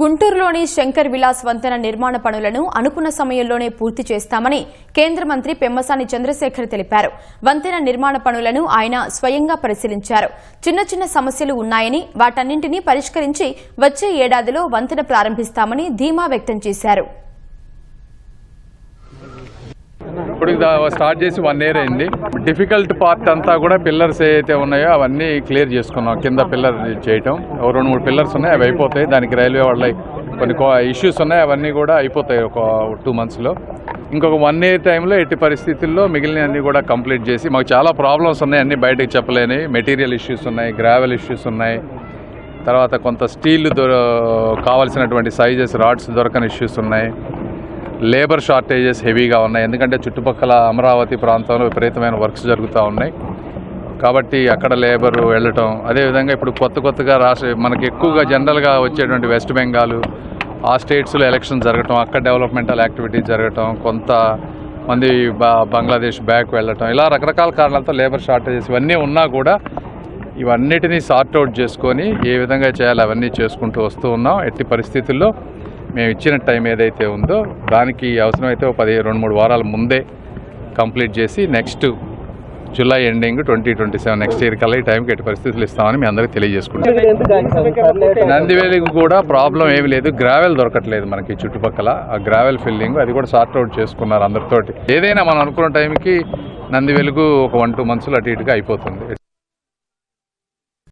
గుంటూరులోని శంకర్ విలాస్ వంతెన నిర్మాణ పనులను అనుకున్న సమయంలోనే పూర్తి చేస్తామని కేంద్ర మంత్రి పెమ్మసాని చంద్రశేఖర్ తెలిపారు. వంతెన నిర్మాణ పనులను ఆయన స్వయంగా పరిశీలించారు. చిన్న చిన్న సమస్యలు ఉన్నాయని వాటన్నింటినీ పరిష్కరించి వచ్చే ఏడాదిలో వంతెన ప్రారంభిస్తామని ధీమా వ్యక్తం చేశారు. ఇప్పుడు స్టార్ట్ చేసి 1 year అయింది. డిఫికల్ట్ పార్ట్ అంతా కూడా పిల్లర్స్ ఏవైతే ఉన్నాయో అవన్నీ క్లియర్ చేసుకున్నాం. కింద పిల్లర్ చేయటం 2-3 పిల్లర్స్ ఉన్నాయి, అవి అయిపోతాయి. దానికి రైల్వే వాళ్ళ కొన్ని ఇష్యూస్ ఉన్నాయి, అవన్నీ కూడా అయిపోతాయి ఒక 2 monthsలో. ఇంకొక 1 year టైంలో ఎట్టి పరిస్థితుల్లో మిగిలిన అన్నీ కూడా కంప్లీట్ చేసి, మాకు చాలా ప్రాబ్లమ్స్ ఉన్నాయి, అన్నీ బయటకు చెప్పలేని మెటీరియల్ ఇష్యూస్ ఉన్నాయి, గ్రావెల్ ఇష్యూస్ ఉన్నాయి, తర్వాత కొంత స్టీల్ కావాల్సినటువంటి సైజెస్ రాడ్స్ దొరకని ఇష్యూస్ ఉన్నాయి, లేబర్ షార్టేజెస్ హెవీగా ఉన్నాయి. ఎందుకంటే చుట్టుపక్కల అమరావతి ప్రాంతంలో విపరీతమైన వర్క్స్ జరుగుతూ ఉన్నాయి కాబట్టి అక్కడ లేబరు వెళ్ళటం. అదేవిధంగా ఇప్పుడు కొత్తగా మనకి ఎక్కువగా జనరల్గా వచ్చేటువంటి వెస్ట్ బెంగాల్ ఆ స్టేట్స్లో ఎలక్షన్ జరగటం, అక్కడ డెవలప్మెంటల్ యాక్టివిటీస్ జరగటం, కొంతమంది బంగ్లాదేశ్ బ్యాక్ వెళ్ళటం, ఇలా రకరకాల కారణాలతో లేబర్ షార్టేజెస్ ఇవన్నీ ఉన్నా కూడా ఇవన్నిటినీ సార్ట్అవుట్ చేసుకొని ఏ విధంగా చేయాలి అవన్నీ చేసుకుంటూ వస్తూ ఉన్నాం. ఎట్టి పరిస్థితుల్లో మేము ఇచ్చిన టైం ఏదైతే ఉందో దానికి అవసరమైతే 2-3 వారాల ముందే కంప్లీట్ చేసి next July ending 2027 next year కల్లా ఈ టైంకి ఎట్టి పరిస్థితులు ఇస్తామని మీ అందరికీ తెలియజేసుకుంటాం. నందివేలికి కూడా ప్రాబ్లం ఏమి లేదు, గ్రావెల్ దొరకట్లేదు మనకి చుట్టుపక్కల. ఆ గ్రావెల్ ఫిల్లింగ్ అది కూడా సార్ట్అవుట్ చేసుకున్నారు అందరితోటి. ఏదైనా మనం అనుకున్న టైంకి నందివేలుగు ఒక 1-2 monthsలో అటు ఇటుగా అయిపోతుంది.